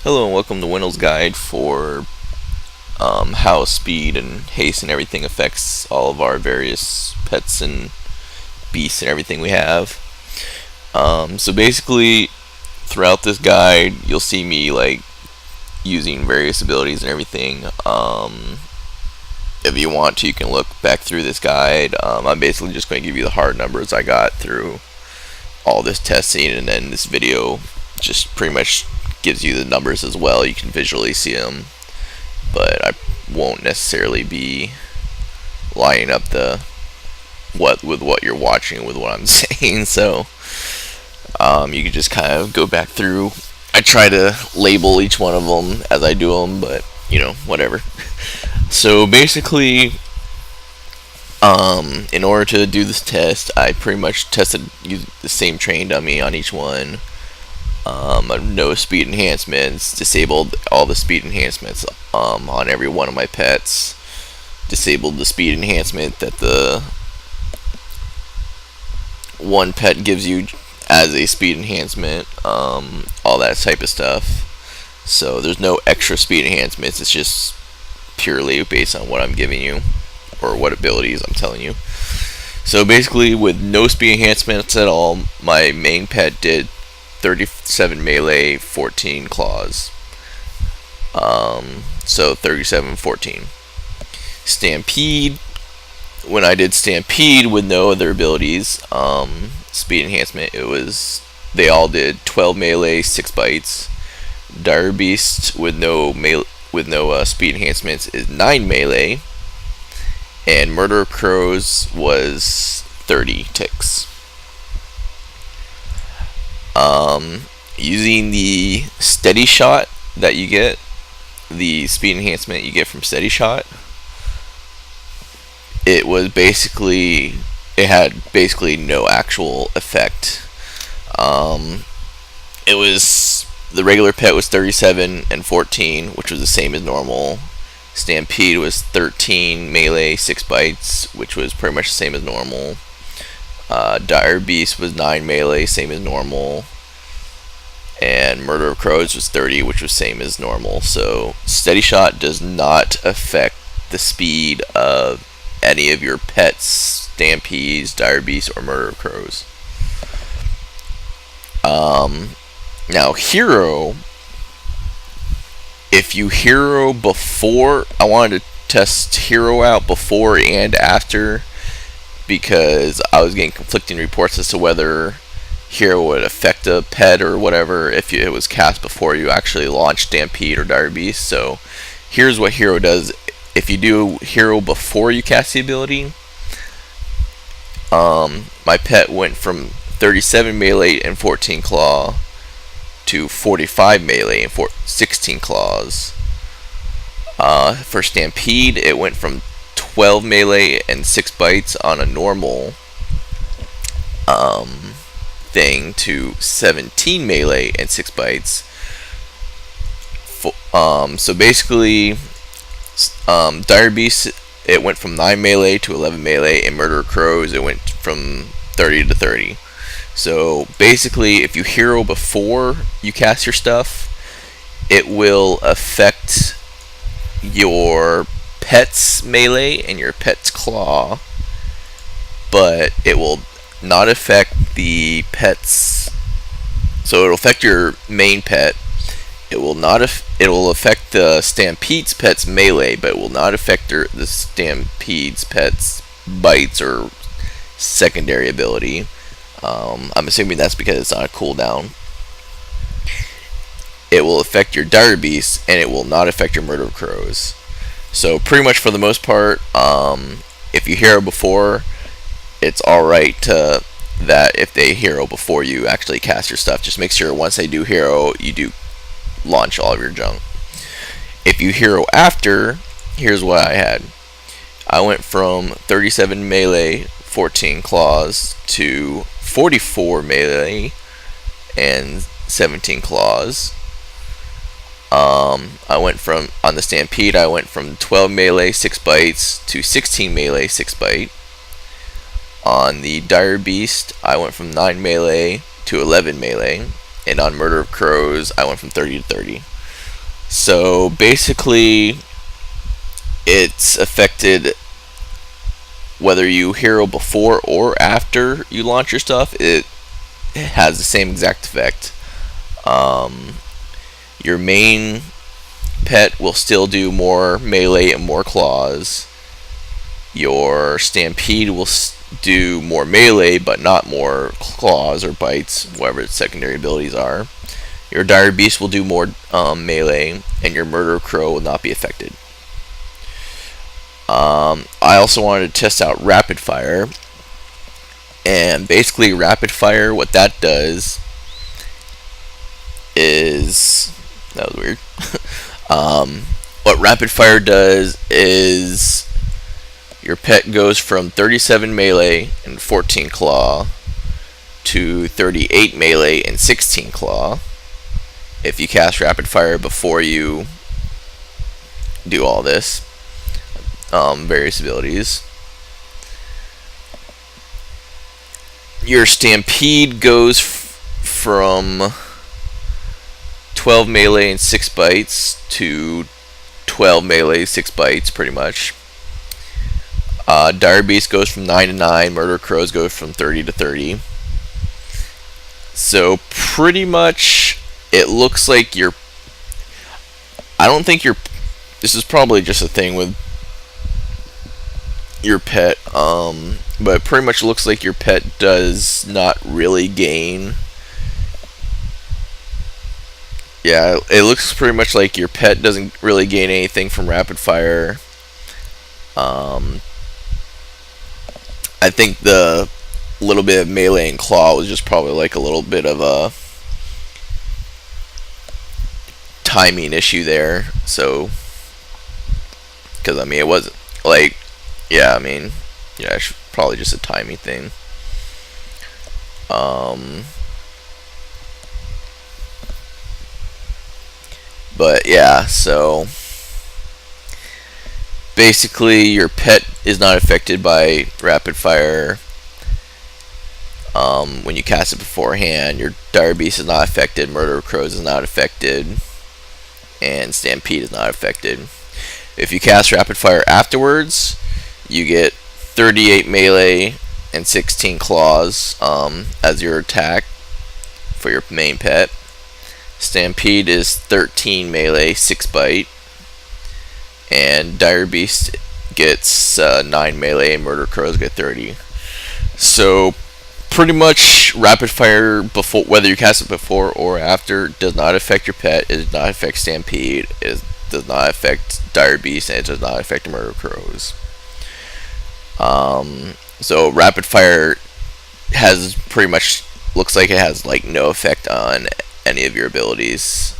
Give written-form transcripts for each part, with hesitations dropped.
Hello and welcome to Wendell's guide for how speed and haste and everything affects all of our various pets and beasts and everything we have. So basically, throughout this guide, you'll see me using various abilities and everything. If you want to, you can look back through this guide. I'm basically just going to give you the hard numbers I got through all this testing, and then this video just pretty much gives you the numbers as well. You can visually see them, but I won't necessarily be lining up with what you're watching with what I'm saying. So you can just kind of go back through. I try to label each one of them as I do them, but whatever. So basically, in order to do this test, I pretty much used the same train dummy on each one. No speed enhancements, disabled all the speed enhancements on every one of my pets, disabled the speed enhancement that the one pet gives you as a speed enhancement, all that type of stuff. So there's no extra speed enhancements, it's just purely based on what I'm giving you or what abilities I'm telling you. So basically, with no speed enhancements at all, my main pet did 37 melee, 14 claws. So 37, 14. Stampede. When I did Stampede with no other abilities, speed enhancement, they all did 12 melee, 6 bites. Dire Beast with no speed enhancements is 9 melee, and Murder of Crows was 30 ticks. Using the steady shot that you get, the speed enhancement you get from steady shot, it had basically no actual effect. The regular pet was 37 and 14, which was the same as normal. Stampede was 13 melee, 6 bites, which was pretty much the same as normal. Dire Beast was 9 melee, same as normal. And Murder of Crows was 30, which was same as normal. So steady shot does not affect the speed of any of your pets, Stampedes, Dire Beasts, or Murder of Crows. Now hero, if you hero before, I wanted to test hero out before and after, because I was getting conflicting reports as to whether hero would affect a pet or whatever if it was cast before you actually launch Stampede or Dire Beast. So here's what hero does. If you do hero before you cast the ability, my pet went from 37 melee and 14 claw to 45 melee and 16 claws. For Stampede, it went from 12 melee and 6 bites on a normal thing to 17 melee and 6 bites. So basically, Dire Beast, it went from 9 melee to 11 melee, and Murder of Crows, it went from 30 to 30. So basically, if you hero before you cast your stuff, it will affect your pet's melee and your pet's claw, but it will not affect the pet's. So it'll affect your main pet. It will affect the Stampede's pet's melee, but it will not affect the Stampede's pet's bites or secondary ability. I'm assuming that's because it's on a cooldown. It will affect your Dire Beast, and it will not affect your Murder of Crows. So pretty much for the most part, if you hero before, it's alright that if they hero before you actually cast your stuff. Just make sure once they do hero, you do launch all of your junk. If you hero after, here's what I had. I went from 37 melee, 14 claws to 44 melee and 17 claws. On the Stampede, I went from 12 melee, 6 bites to 16 melee, 6 bite. On the Dire Beast, I went from 9 melee to 11 melee. And on Murder of Crows, I went from 30 to 30. So basically, it's affected whether you hero before or after you launch your stuff. It has the same exact effect. Your main pet will still do more melee and more claws. Your stampede will do more melee but not more claws or bites, whatever its secondary abilities are. Your dire beast will do more melee, and your murder crow will not be affected. I also wanted to test out rapid fire, and basically rapid fire, what that does is, that was weird. What rapid fire does is your pet goes from 37 melee and 14 claw to 38 melee and 16 claw if you cast rapid fire before you do all this, various abilities. Your stampede goes from 12 melee and 6 bites to 12 melee, 6 bites, pretty much. Dire Beast goes from 9 to 9. Murder Crows goes from 30 to 30. So pretty much, it looks like you're. I don't think you're. This is probably just a thing with your pet, but it pretty much looks like your pet does not really gain. Yeah, it looks pretty much like your pet doesn't really gain anything from rapid fire. I think the little bit of melee and claw was just probably like a little bit of a timing issue there. So, because I mean, it wasn't like, yeah, I mean, yeah, it's probably just a timing thing. But yeah, so basically your pet is not affected by rapid fire when you cast it beforehand. Your dire beast is not affected, murder of crows is not affected, and stampede is not affected. If you cast rapid fire afterwards, you get 38 melee and 16 claws as your attack for your main pet. Stampede is 13 melee, 6 bite, and dire beast gets 9 melee, and murder crows get 30. So pretty much rapid fire, before, whether you cast it before or after, does not affect your pet. It does not affect stampede. It does not affect dire beast, and it does not affect murder crows. So rapid fire has pretty much, looks like it has like no effect on any of your abilities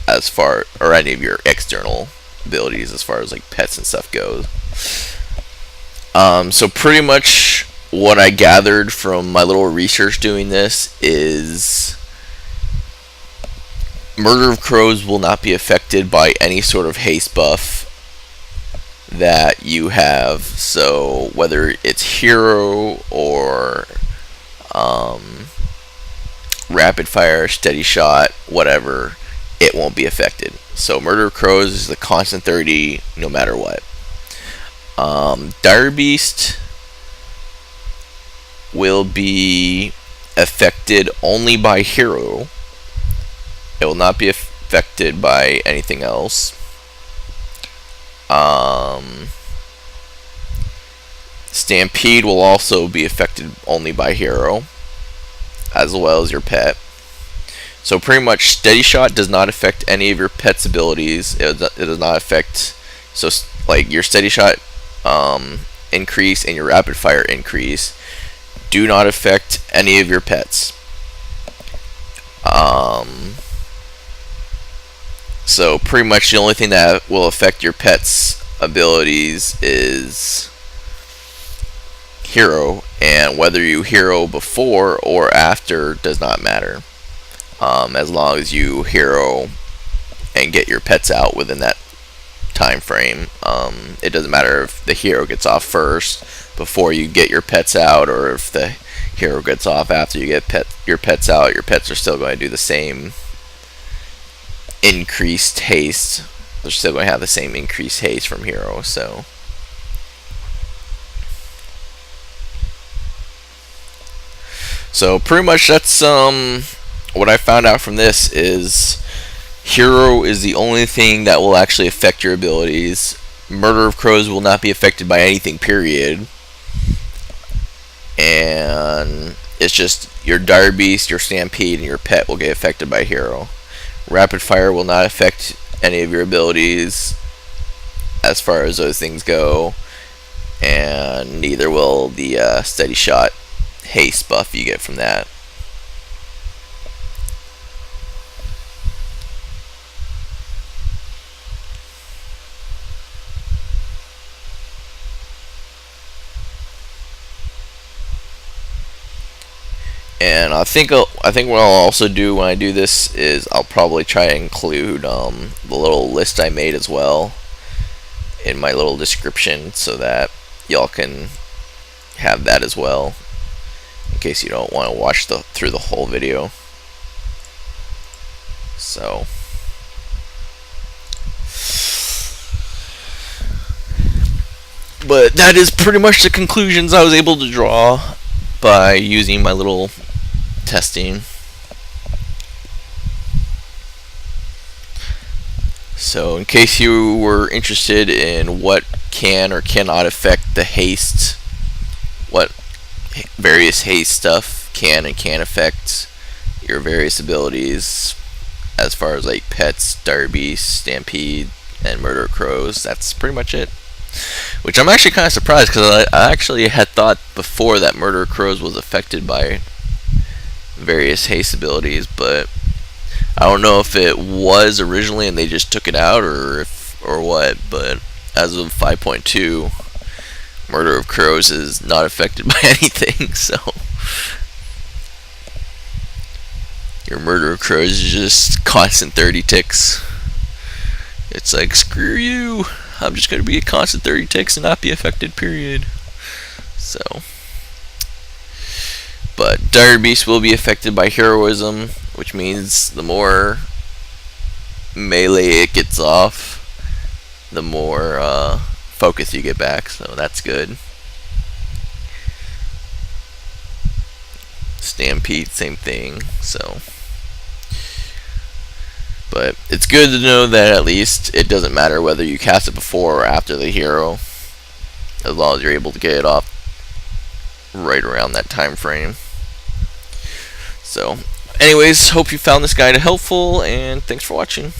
as far, or any of your external abilities as far as like pets and stuff goes. So pretty much what I gathered from my little research doing this is Murder of Crows will not be affected by any sort of haste buff that you have. So whether it's hero or rapid fire, steady shot, whatever, it won't be affected. So Murder of Crows is the constant 30 no matter what. Dire Beast will be affected only by hero. It will not be affected by anything else. Stampede will also be affected only by hero, as well as your pet. So pretty much steady shot does not affect any of your pet's abilities. It does not affect, so like your steady shot increase and your rapid fire increase do not affect any of your pets. So pretty much the only thing that will affect your pet's abilities is hero, and whether you hero before or after does not matter, as long as you hero and get your pets out within that time frame. It doesn't matter if the hero gets off first before you get your pets out, or if the hero gets off after you get your pets out. Your pets are still going to do the same increased haste. They're still going to have the same increased haste from hero. So pretty much that's what I found out from this is hero is the only thing that will actually affect your abilities. Murder of Crows will not be affected by anything, period. And it's just your Dire Beast, your Stampede, and your Pet will get affected by hero. Rapid Fire will not affect any of your abilities as far as those things go, and neither will the Steady Shot haste buff you get from that. And I think what I'll also do when I do this is I'll probably try to include the little list I made as well in my little description, so that y'all can have that as well, in case you don't want to watch through the whole video. So but that is pretty much the conclusions I was able to draw by using my little testing. So in case you were interested in what can or cannot affect the haste, what various haste stuff can and can't affect your various abilities as far as like pets, Dire Beast, Stampede, and Murder of Crows, that's pretty much it. Which I'm actually kind of surprised, because I actually had thought before that Murder of Crows was affected by various haste abilities, but I don't know if it was originally and they just took it out, or what. But as of 5.2, Murder of Crows is not affected by anything. So your Murder of Crows is just constant 30 ticks. It's like, screw you, I'm just going to be a constant 30 ticks and not be affected, period. So, but Dire Beast will be affected by heroism, which means the more melee it gets off, the more focus you get back, so that's good. Stampede, same thing. So, but it's good to know that at least it doesn't matter whether you cast it before or after the hero, as long as you're able to get it off right around that time frame. So anyways, hope you found this guide helpful, and thanks for watching.